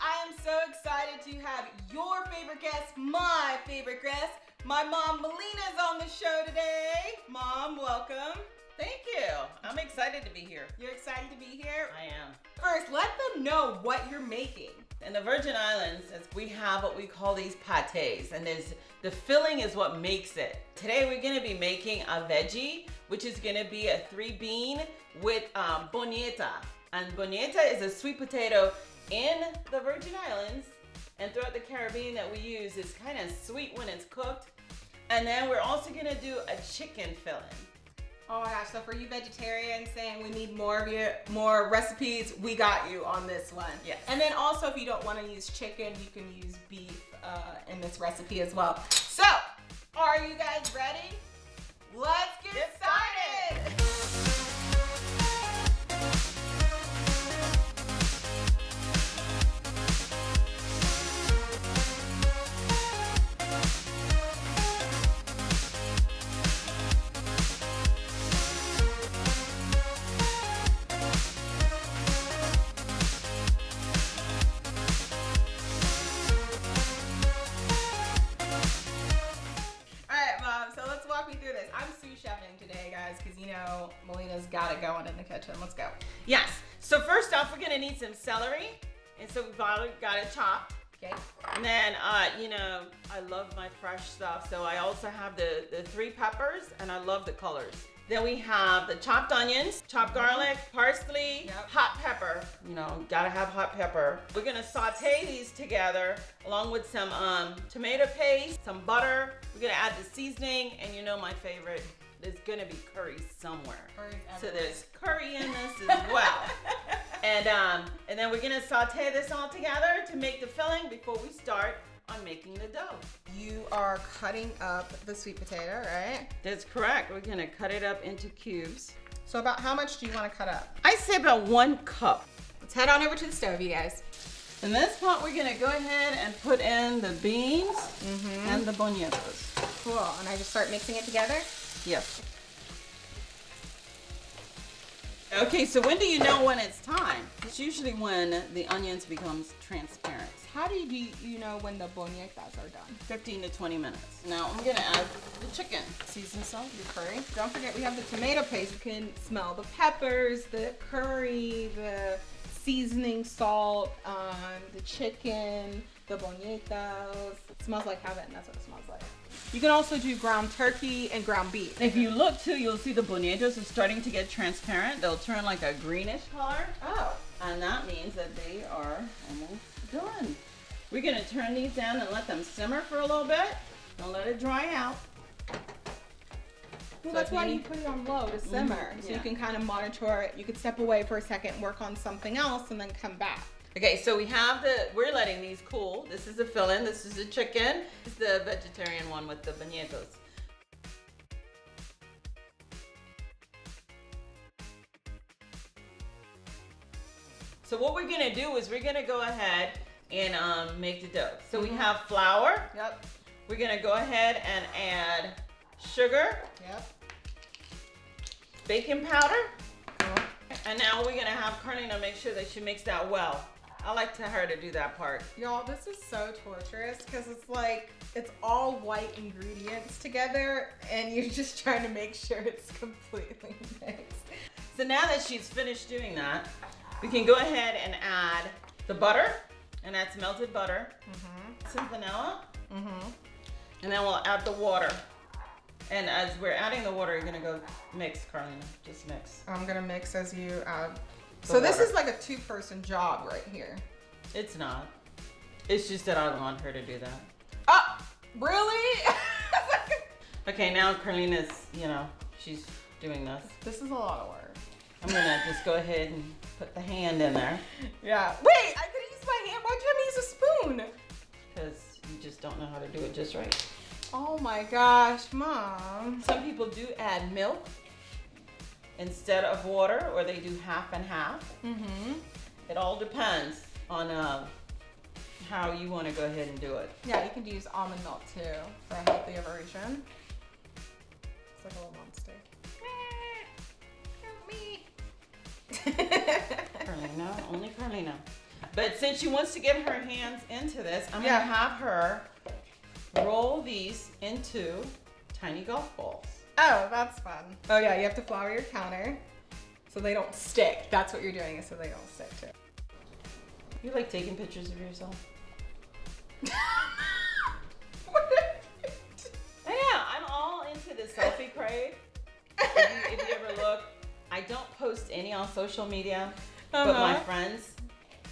I am so excited to have your favorite guest, my favorite guest. My mom, Melina's on the show today. Mom, welcome. Thank you. I'm excited to be here. You're excited to be here? I am. First, let them know what you're making. In the Virgin Islands, we have what we call these pâtés, and the filling is what makes it. Today we're gonna be making a veggie, which is gonna be a 3-bean with bonita. And bonita is a sweet potato in the Virgin Islands and throughout the Caribbean that we use. It's kind of sweet when it's cooked. And then we're also gonna do a chicken filling. Oh my gosh, so for you vegetarians saying we need more recipes, we got you on this one. Yes. And then also if you don't want to use chicken, you can use beef in this recipe as well. So, are you guys ready? Let's get started. Because you know Melina's got it going in the kitchen. Let's go. Yes. So first off, we're gonna need some celery, and so we've already got it chopped. Okay. And then, you know, I love my fresh stuff, so I also have the 3 peppers, and I love the colors. Then we have the chopped onions, chopped garlic, parsley, hot pepper. You know, gotta have hot pepper. We're gonna saute these together along with some tomato paste, some butter. We're gonna add the seasoning, and you know my favorite. There's gonna be curry somewhere. So there's curry in this as well. And then we're gonna saute this all together to make the filling before we start on making the dough. You are cutting up the sweet potato, right? That's correct. We're gonna cut it up into cubes. So about how much do you wanna cut up? I say about 1 cup. Let's head on over to the stove, you guys. In this pot, we're gonna go ahead and put in the beans and the bonitos. Cool, and I just start mixing it together? Yes. Okay, so when do you know when it's time? It's usually when the onions becomes transparent. How do you know when the bonitas are done? 15 to 20 minutes. Now I'm gonna add the chicken. Seasoned salt. The curry. Don't forget we have the tomato paste. You can smell the peppers, the curry, the seasoning salt, the chicken, the bonitas. It smells like heaven. That's what it smells like. You can also do ground turkey and ground beef. If you look too, you'll see the bonitos are starting to get transparent. They'll turn like a greenish color. Oh. And that means that they are almost done. We're gonna turn these down and let them simmer for a little bit. Don't let it dry out. Well, that's why you put it on low to simmer. So you can kind of monitor it. You could step away for a second, work on something else, and then come back. Okay, so we have we're letting these cool. This is the filling, this is the chicken. This is the vegetarian one with the bonitos. So what we're gonna do is we're gonna go ahead and make the dough. So we have flour. Yep. We're gonna go ahead and add sugar. Yep. Baking powder. Cool. And now we're gonna have Carlina make sure that she makes that well. I like her to do that part. Y'all, this is so torturous because it's like, it's all white ingredients together and you're just trying to make sure it's completely mixed. So now that she's finished doing that, we can go ahead and add the butter, and that's melted butter, some vanilla, and then we'll add the water. And as we're adding the water, you're gonna go mix, Carlina, just mix. I'm gonna mix as you add. So this is like a 2-person job right here. It's not. It's just that I want her to do that. Oh, really? Okay, now Carlina's, you know, she's doing this. This is a lot of work. I'm gonna just go ahead and put the hand in there. Yeah. Wait, I could use my hand. Why'd you have me use a spoon? Because you just don't know how to do it just right. Oh my gosh, Mom. Some people do add milk instead of water, or they do half and half. It all depends on how you want to go ahead and do it. Yeah, you could use almond milk too for a healthier version. It's like a little monster. Help me. Carlina, only Carlina. But since she wants to get her hands into this, I'm gonna have her roll these into tiny golf balls. Oh, that's fun. Oh yeah, you have to flour your counter so they don't stick. That's what you're doing, is so they don't stick too. You like taking pictures of yourself? Yeah, I'm all into the selfie crave. If you ever look, I don't post any on social media, but my friends,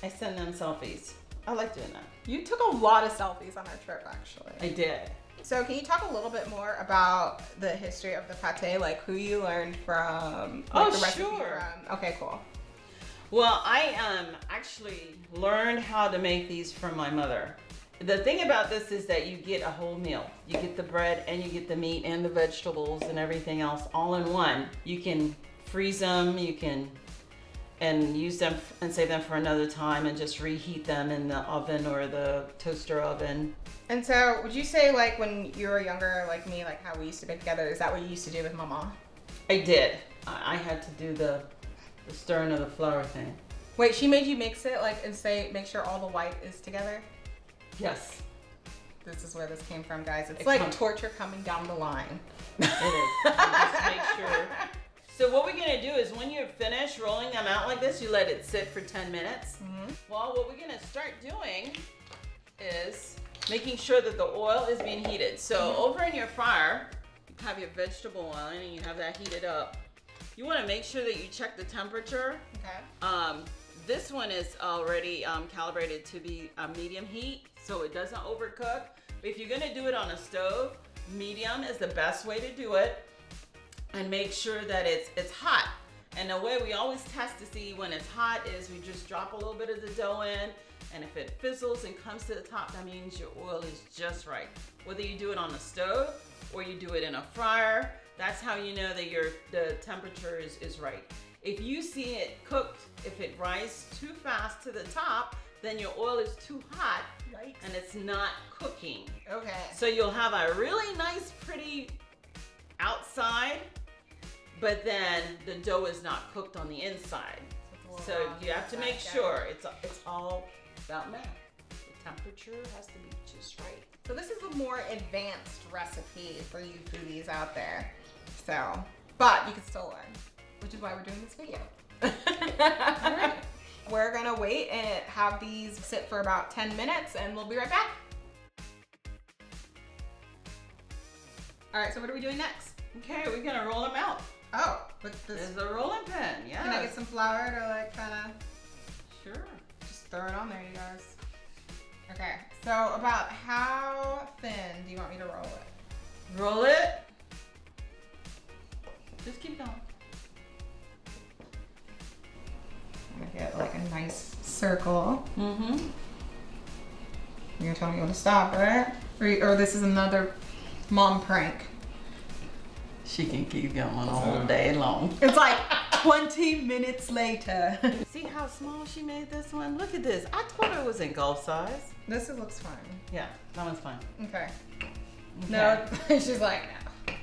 I send them selfies. I like doing that. You took a lot of selfies on our trip, actually. I did. So can you talk a little bit more about the history of the pate, like who you learned from, like the recipe from? Okay, cool. Well, I actually learned how to make these from my mother. The thing about this is that you get a whole meal. You get the bread and you get the meat and the vegetables and everything else all in one. You can freeze them, you can and use them and save them for another time and just reheat them in the oven or the toaster oven. And so would you say, like, when you were younger, like me, like how we used to bake together, is that what you used to do with Mama? I did. I had to do the stirring of the flour thing. Wait, she made you mix it, like, and say, make sure all the white is together? Yes. This is where this came from, guys. It's like torture coming down the line. It is. Just make sure. So what we're gonna do is when you're finished rolling them out like this, you let it sit for 10 minutes. Well, what we're gonna start doing is making sure that the oil is being heated. So over in your fryer, you have your vegetable oil and you have that heated up. You wanna make sure that you check the temperature. Okay. This one is already calibrated to be a medium heat, so it doesn't overcook. But if you're gonna do it on a stove, medium is the best way to do it. And make sure that it's hot. And the way we always test to see when it's hot is we just drop a little bit of the dough in, and if it fizzles and comes to the top, that means your oil is just right. Whether you do it on the stove or you do it in a fryer, that's how you know that the temperature is right. If you see it cooked, if it rises too fast to the top, then your oil is too hot. Yikes. And it's not cooking. Okay. So you'll have a really nice, pretty outside, but then the dough is not cooked on the inside. So you have to make sure it's all about math. The temperature has to be just right. So this is a more advanced recipe for you foodies out there. So, but you can still learn, which is why we're doing this video. All right. We're gonna wait and have these sit for about 10 minutes and we'll be right back. All right, so what are we doing next? Okay, we're gonna roll them out. Oh, with this. There's a rolling pin, yeah. Can I get some flour to like kinda? Sure. Just throw it on there, you guys. Okay, so about how thin do you want me to roll it? Roll it. Just keep going. I'm gonna get like a nice circle. Mm-hmm. You're gonna tell me when to stop, right? Or this is another mom prank. She can keep going all day long. It's like 20 minutes later. See how small she made this one? Look at this. I told her it was in golf size. This looks fine. Yeah, that one's fine. Okay. No, she's like, no.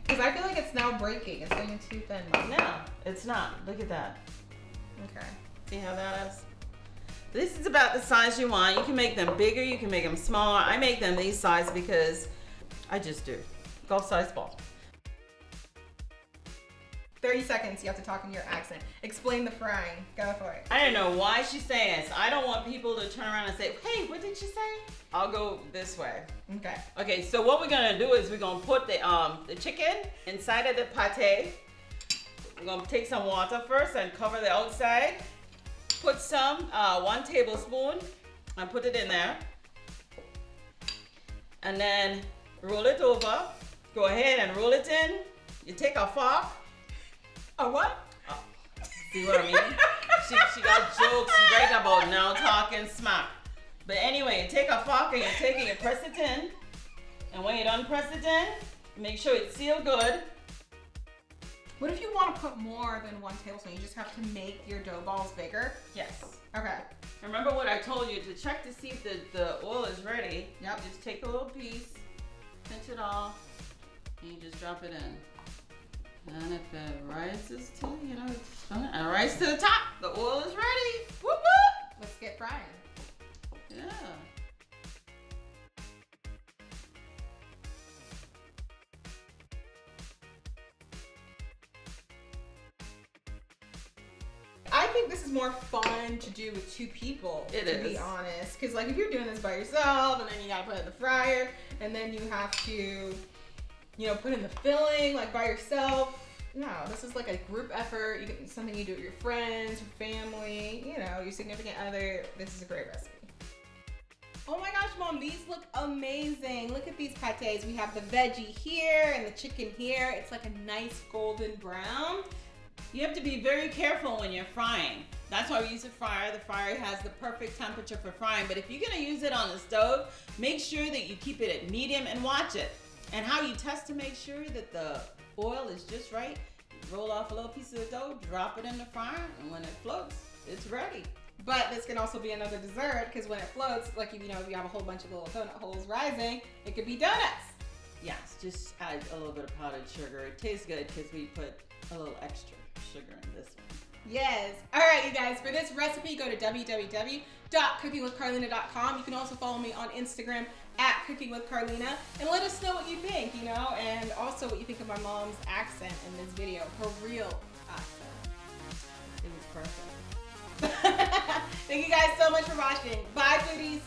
Because I feel like it's now breaking. It's getting too thin. No, it's not. Look at that. Okay. See how that is? This is about the size you want. You can make them bigger, you can make them smaller. I make them these size because I just do. Golf size ball. 30 seconds, you have to talk in your accent. Explain the frying. Go for it. I don't know why she's saying this. I don't want people to turn around and say, hey, what did she say? I'll go this way. Okay. Okay, so what we're gonna do is we're gonna put the chicken inside of the pate. We're gonna take some water first and cover the outside. Put some, 1 tablespoon, and put it in there. And then roll it over. Go ahead and roll it in. You take a fork. A what? See what I mean? she got jokes right about now talking smack. But anyway, you take a fork and you take it, you press it in. And when you done press it in, make sure it's sealed good. What if you want to put more than 1 tablespoon? You just have to make your dough balls bigger? Yes. Okay. Remember what I told you, to check to see if the oil is ready. Yep. Just take a little piece, pinch it off, and you just drop it in. And if it rises to, it's fine. And it rises to the top, the oil is ready. Whoop whoop! let's get frying. Yeah. I think this is more fun to do with 2 people, to be honest. Because, like, if you're doing this by yourself, and then you gotta put it in the fryer, and then you have to, you know, put in the filling, like, by yourself. No, this is like a group effort. Something you do with your friends, your family, you know, your significant other. This is a great recipe. Oh my gosh, Mom, these look amazing. Look at these pâtés. We have the veggie here and the chicken here. It's like a nice golden brown. You have to be very careful when you're frying. That's why we use a fryer. The fryer has the perfect temperature for frying. But if you're gonna use it on the stove, make sure that you keep it at medium and watch it. And how you test to make sure that the oil is just right, roll off a little piece of the dough, drop it in the fryer, and when it floats, it's ready. But this can also be another dessert, because when it floats, like, you know, if you have a whole bunch of little donut holes rising, it could be donuts. Yes, just add a little bit of powdered sugar. It tastes good because we put a little extra sugar in this one. Yes. All right, you guys, for this recipe, go to www.cookingwithcarlina.com. You can also follow me on Instagram at cookingwithcarlina, and let us know what you think, you know, and also what you think of my mom's accent in this video, her real accent. It was perfect. Thank you guys so much for watching. Bye, foodies.